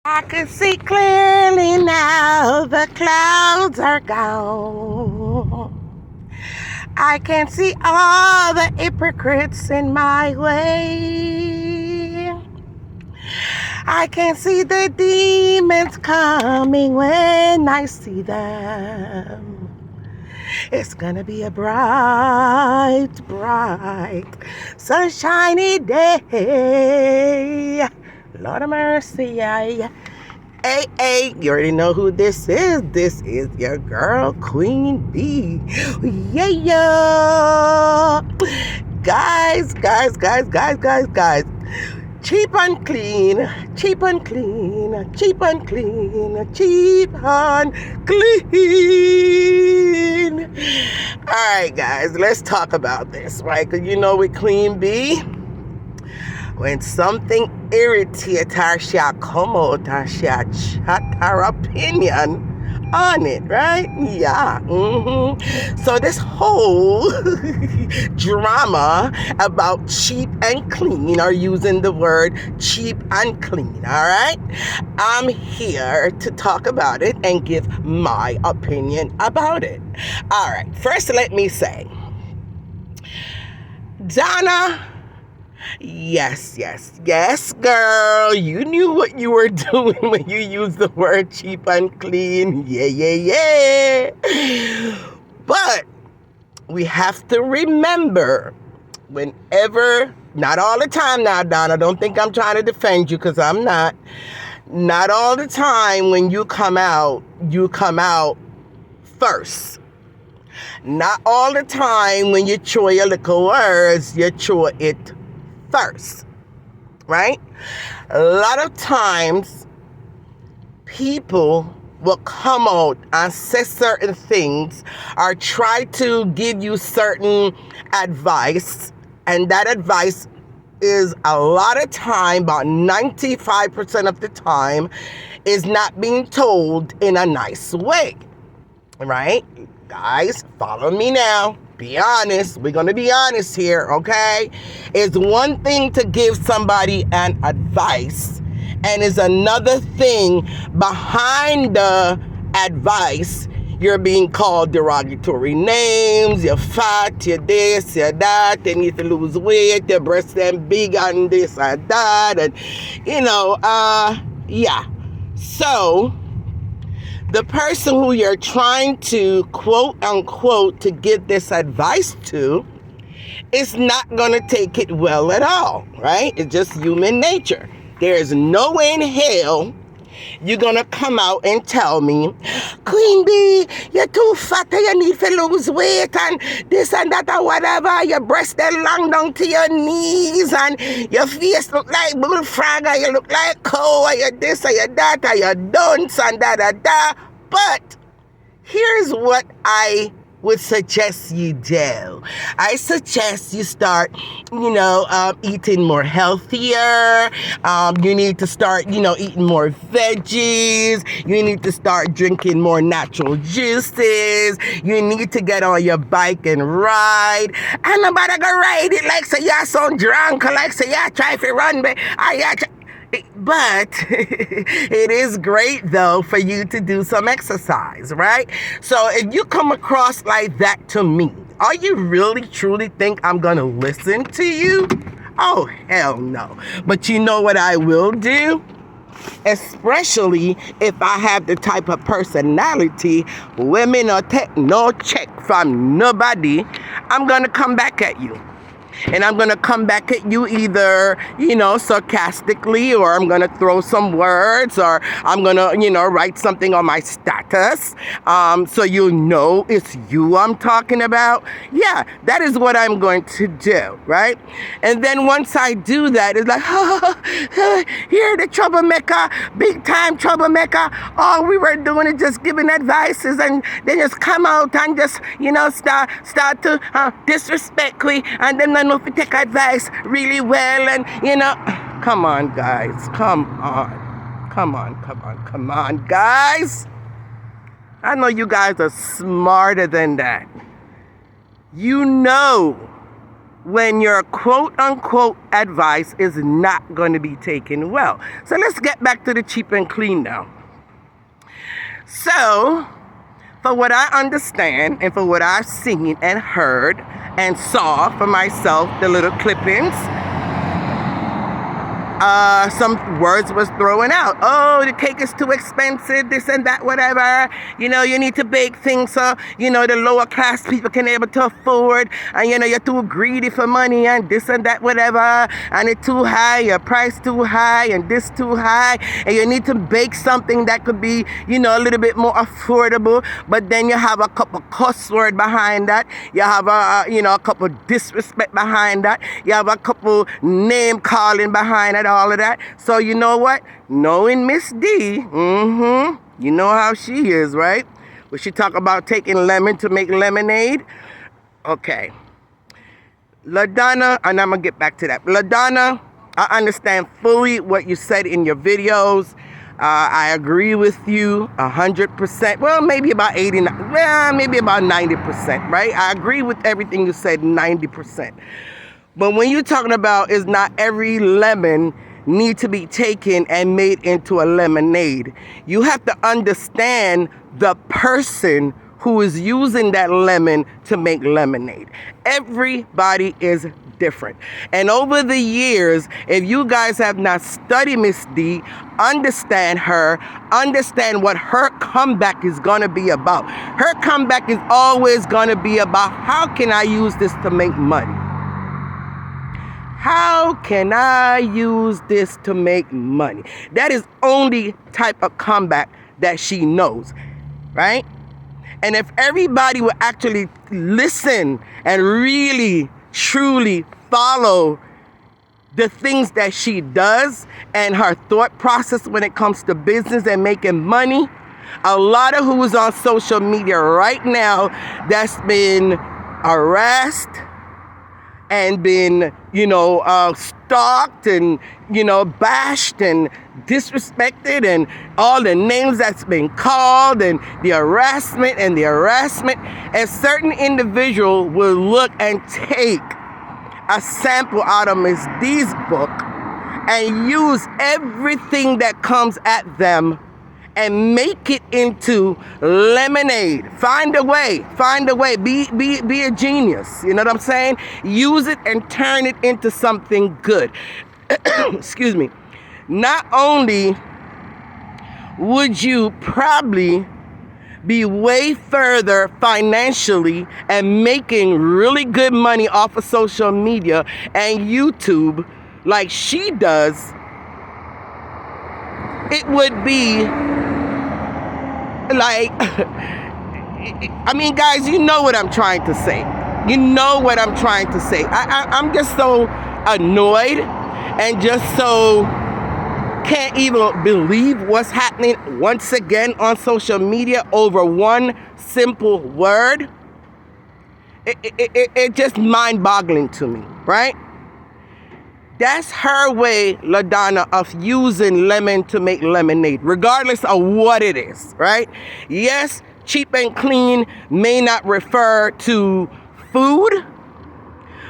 I can see clearly now the clouds are gone. I can see all the hypocrites in my way. I can see the demons coming when I see them. It's gonna be a bright, bright, sunshiny day. Lord of mercy, Hey, hey, you already know who this is. This is your girl, Queen B. Yeah, yeah. Guys. Cheap and clean, cheap and clean, cheap and clean, cheap and clean. All right, guys, let's talk about this, right? Because you know with Queen B, when something irritates her, she'll come out and she'll chat her opinion on it, right? Yeah. So this whole drama about cheap and clean, or using the word cheap and clean, all right? I'm here to talk about it and give my opinion about it. All right, first let me say, Donna, yes, girl. You knew what you were doing when you used the word cheap and clean. Yeah. But we have to remember, whenever, not all the time now, Donna, don't think I'm trying to defend you, because I'm not. Not all the time when you come out first. Not all the time when you throw your little words, you throw it first, right? A lot of times people will come out and say certain things or try to give you certain advice, and that advice is a lot of time, about 95% of the time, is not being told in a nice way, right? Guys, follow me now. Be honest. We're going to be honest here, okay? It's one thing to give somebody an advice, and it's another thing behind the advice. You're being called derogatory names. You're fat, you're this, you're that, you need to lose weight, your breasts them big and this and that, and yeah. So the person who you're trying to quote unquote to give this advice to is not going to take it well at all, right? It's just human nature. There is no way in hell you're going to come out and tell me, Queen B, you're too fat and you need to lose weight and this and that or whatever. Your breasts are long down to your knees and your face look like bullfrog, or you look like cow, or you're this or you're that, or you're dunce and da. But here's what I would suggest you do. I suggest you start, eating more healthier. You need to start, eating more veggies. You need to start drinking more natural juices. You need to get on your bike and ride. And nobody go ride it like say you're so drunk, like say you're trying to run, but But it is great, though, for you to do some exercise, right? So if you come across like that to me, are you really, truly think I'm going to listen to you? Oh, hell no. But you know what I will do? Especially if I have the type of personality women will take no check from nobody, I'm going to come back at you. And I'm going to come back at you either, sarcastically, or I'm going to throw some words, or I'm going to, write something on my status, so you know it's you I'm talking about. Yeah, that is what I'm going to do, right? And then once I do that, it's like, you're the troublemaker, big time troublemaker. All we were doing is just giving advices, and then just come out and just, start to disrespect me, and then I know if you take advice really well, and come on, guys, come on, guys. I know you guys are smarter than that. You know when your quote unquote advice is not going to be taken well. So let's get back to the cheap and clean now. So, for what I understand and for what I've seen and heard and saw for myself, the little clippings, some words was thrown out. Oh, the cake is too expensive, this and that, whatever. You know, you need to bake things so, you know, the lower class people can able to afford. And, you know, you're too greedy for money and this and that, whatever. And it's too high, your price too high and this too high. And you need to bake something that could be, you know, a little bit more affordable. But then you have a couple cuss word behind that. You have a couple disrespect behind that. You have a couple name calling behind it. All of that. So you know what? Knowing Miss D, you know how she is, right? When she talk about taking lemon to make lemonade. Okay. LaDonna, and I'm going to get back to that. LaDonna, I understand fully what you said in your videos. I agree with you 100%. Well, maybe about 89. Well, maybe about 90%, right? I agree with everything you said 90%. But when you're talking about is not every lemon need to be taken and made into a lemonade, you have to understand the person who is using that lemon to make lemonade. Everybody is different. And over the years, if you guys have not studied Miss D, understand her, understand what her comeback is going to be about. Her comeback is always going to be about, how can I use this to make money? How can I use this to make money? That is only type of comeback that she knows, right? And if everybody would actually listen and really, truly follow the things that she does and her thought process when it comes to business and making money, a lot of who's on social media right now that's been harassed and been, stalked and, bashed and disrespected and all the names that's been called and the harassment, and certain individual will look and take a sample out of Miss D's book and use everything that comes at them and make it into lemonade. Find a way. Be a genius. You know what I'm saying? Use it and turn it into something good. Excuse me. Not only would you probably be way further financially and making really good money off of social media and YouTube like she does, it would be like, guys, you know what I'm trying to say. I'm just so annoyed and just so can't even believe what's happening once again on social media over one simple word. It just mind-boggling to me, right? That's her way, LaDonna, of using lemon to make lemonade, regardless of what it is, right? Yes, cheap and clean may not refer to food,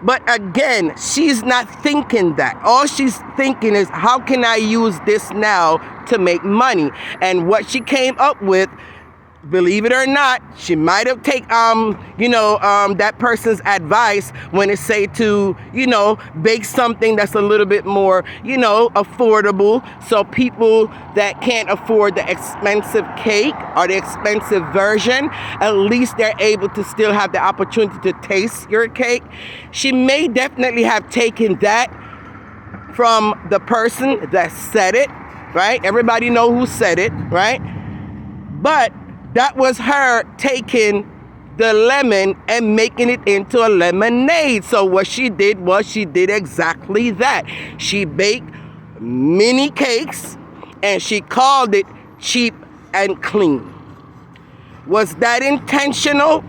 but again, she's not thinking that. All she's thinking is, how can I use this now to make money? And what she came up with, believe it or not, she might have taken, that person's advice when it say to, bake something that's a little bit more, affordable. So people that can't afford the expensive cake or the expensive version, at least they're able to still have the opportunity to taste your cake. She may definitely have taken that from the person that said it, right? Everybody know who said it, right? But that was her taking the lemon and making it into a lemonade. So what she did was she did exactly that. She baked mini cakes and she called it cheap and clean. Was that intentional?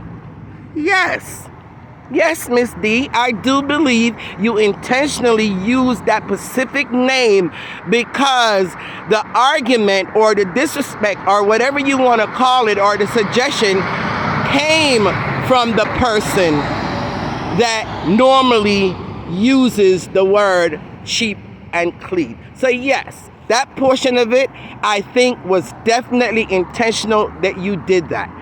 Yes. Yes, Miss D, I do believe you intentionally used that specific name because the argument or the disrespect or whatever you want to call it or the suggestion came from the person that normally uses the word cheap and clean. So yes, that portion of it, I think, was definitely intentional that you did that.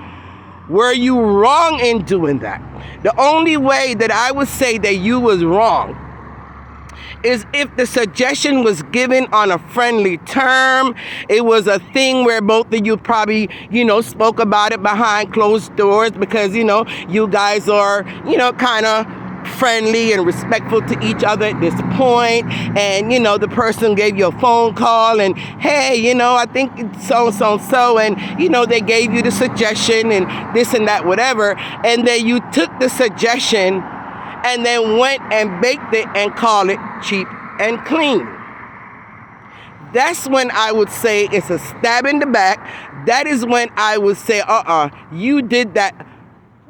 Were you wrong in doing that? The only way that I would say that you was wrong is if the suggestion was given on a friendly term. It was a thing where both of you probably, spoke about it behind closed doors because, you guys are, kind of friendly and respectful to each other at this point. And, the person gave you a phone call and, hey, I think it's so, and, they gave you the suggestion and this and that, whatever. And then you took the suggestion and then went and baked it and called it cheap and clean. That's when I would say it's a stab in the back. That is when I would say, you did that,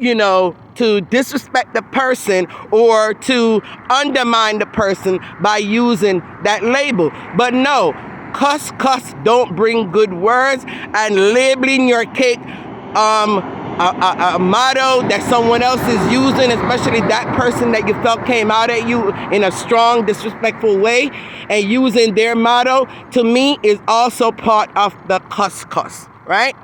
to disrespect the person or to undermine the person by using that label. But no, cuss, don't bring good words, and labeling your cake a motto that someone else is using, especially that person that you felt came out at you in a strong, disrespectful way, and using their motto, to me, is also part of the cuss, right?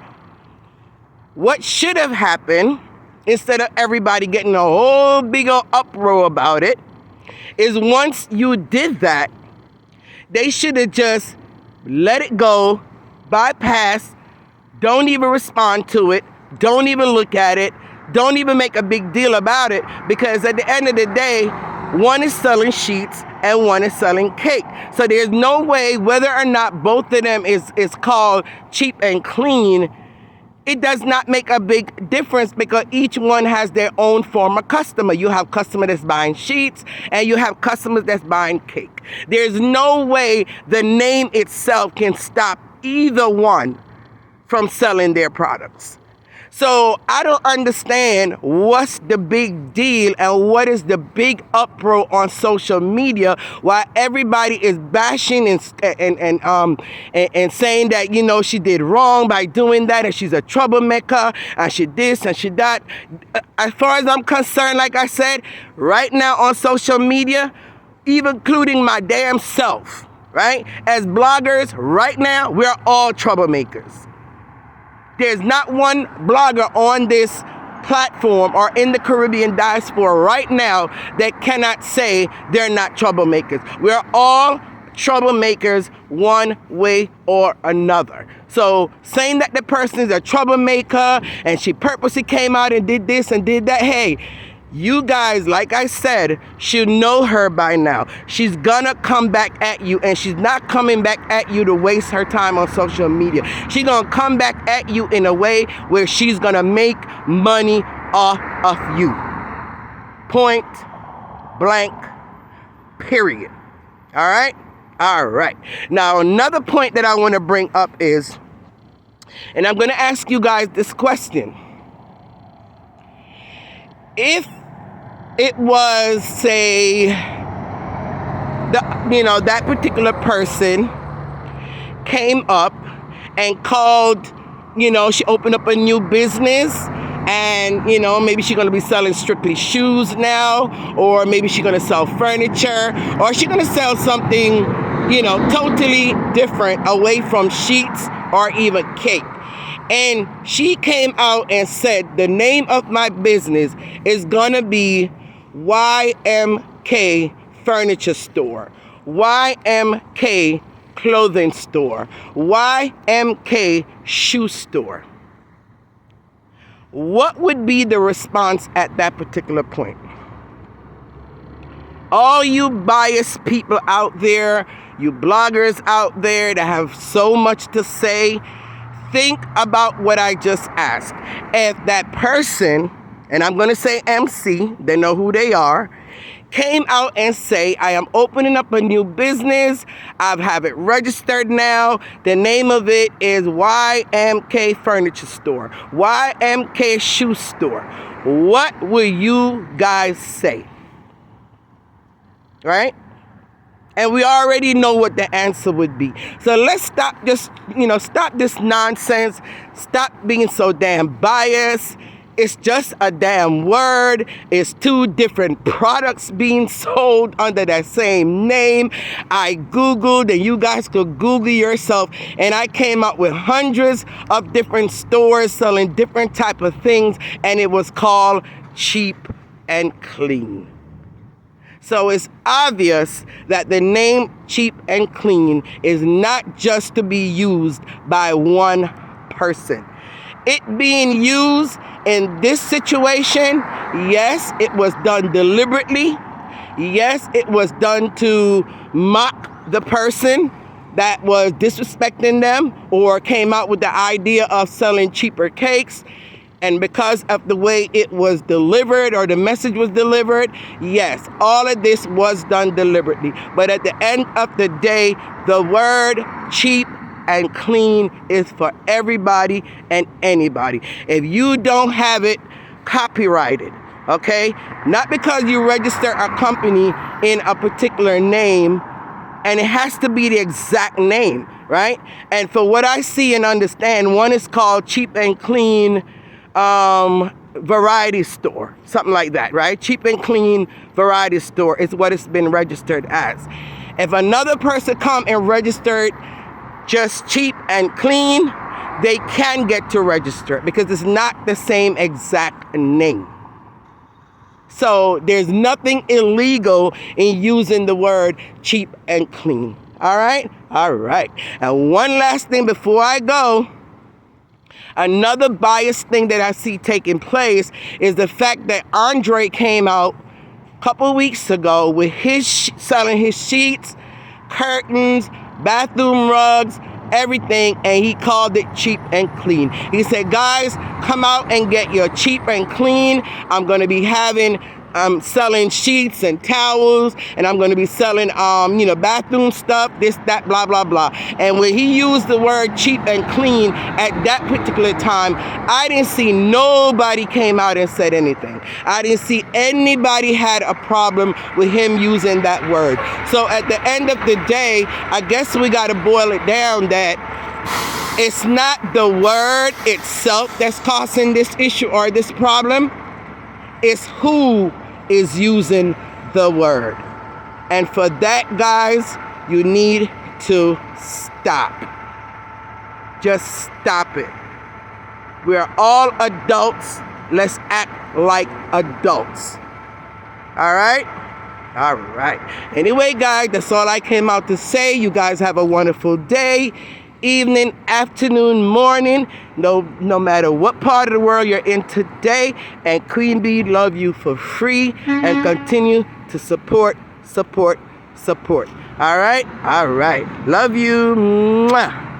What should have happened, instead of everybody getting a whole big old uproar about it, is once you did that, they should have just let it go, bypass, don't even respond to it, don't even look at it, don't even make a big deal about it, because at the end of the day, one is selling sheets and one is selling cake. So there's no way, whether or not both of them is called cheap and clean, it does not make a big difference, because each one has their own form of customer. You have customer that's buying sheets and you have customers that's buying cake. There's no way the name itself can stop either one from selling their products. So I don't understand what's the big deal and what is the big uproar on social media while everybody is bashing and saying that, she did wrong by doing that and she's a troublemaker and she this and she that. As far as I'm concerned, like I said, right now on social media, even including my damn self, right? As bloggers, right now, we're all troublemakers. There's not one blogger on this platform or in the Caribbean diaspora right now that cannot say they're not troublemakers. We're all troublemakers one way or another. So saying that the person is a troublemaker and she purposely came out and did this and did that, hey, you guys, like I said, should know her by now. She's gonna come back at you, and she's not coming back at you to waste her time on social media. She's gonna come back at you in a way where she's gonna make money off of you. Point blank, period. All right? All right. Now, another point that I want to bring up is, and I'm gonna ask you guys this question. If it was, say, that particular person came up and called, she opened up a new business and, maybe she's going to be selling strictly shoes now, or maybe she's going to sell furniture, or she's going to sell something, totally different away from sheets or even cake. And she came out and said, the name of my business is going to be YMK Furniture Store, YMK Clothing Store, YMK Shoe Store. What would be the response at that particular point? All you biased people out there, you bloggers out there that have so much to say, think about what I just asked. If that person, and I'm going to say MC, they know who they are, came out and say, I am opening up a new business, I have it registered now, the name of it is YMK Furniture Store, YMK Shoe Store, what will you guys say? Right? And we already know what the answer would be. So let's stop this nonsense. Stop being so damn biased. It's just a damn word. It's two different products being sold under that same name. I Googled, and you guys could Google yourself, and I came up with hundreds of different stores selling different type of things, and it was called Cheap and Clean. So it's obvious that the name Cheap and Clean is not just to be used by one person. It being used in this situation, yes, it was done deliberately. Yes, it was done to mock the person that was disrespecting them or came out with the idea of selling cheaper cakes. And because of the way it was delivered or the message was delivered, yes, all of this was done deliberately. But at the end of the day, the word cheap and clean is for everybody and anybody. If you don't have it copyrighted, okay? Not because you register a company in a particular name, and it has to be the exact name, right? And for what I see and understand, one is called Cheap and Clean Variety Store, something like that, right? Cheap and Clean Variety Store is what it's been registered as. If another person come and registered just Cheap and Clean, they can get to register it because it's not the same exact name. So there's nothing illegal in using the word cheap and clean. All right? All right. And one last thing before I go. Another biased thing that I see taking place is the fact that Andre came out a couple weeks ago with selling his sheets, curtains, bathroom rugs, everything, and he called it Cheap and Clean. He said, guys, come out and get your Cheap and Clean. I'm going to be selling sheets and towels, and I'm going to be selling, bathroom stuff, this, that, blah, blah, blah. And when he used the word cheap and clean at that particular time, I didn't see nobody came out and said anything. I didn't see anybody had a problem with him using that word. So at the end of the day, I guess we got to boil it down that it's not the word itself that's causing this issue or this problem. It's who is using the word. And for that, guys, you need to stop. Just stop it. We're all adults. Let's act like adults. All right? All right. Anyway, guys, that's all I came out to say. You guys have a wonderful day, evening, afternoon, morning, no matter what part of the world you're in today. And Queen Bee love you for free and continue to support. All right? All right. Love you. Mwah.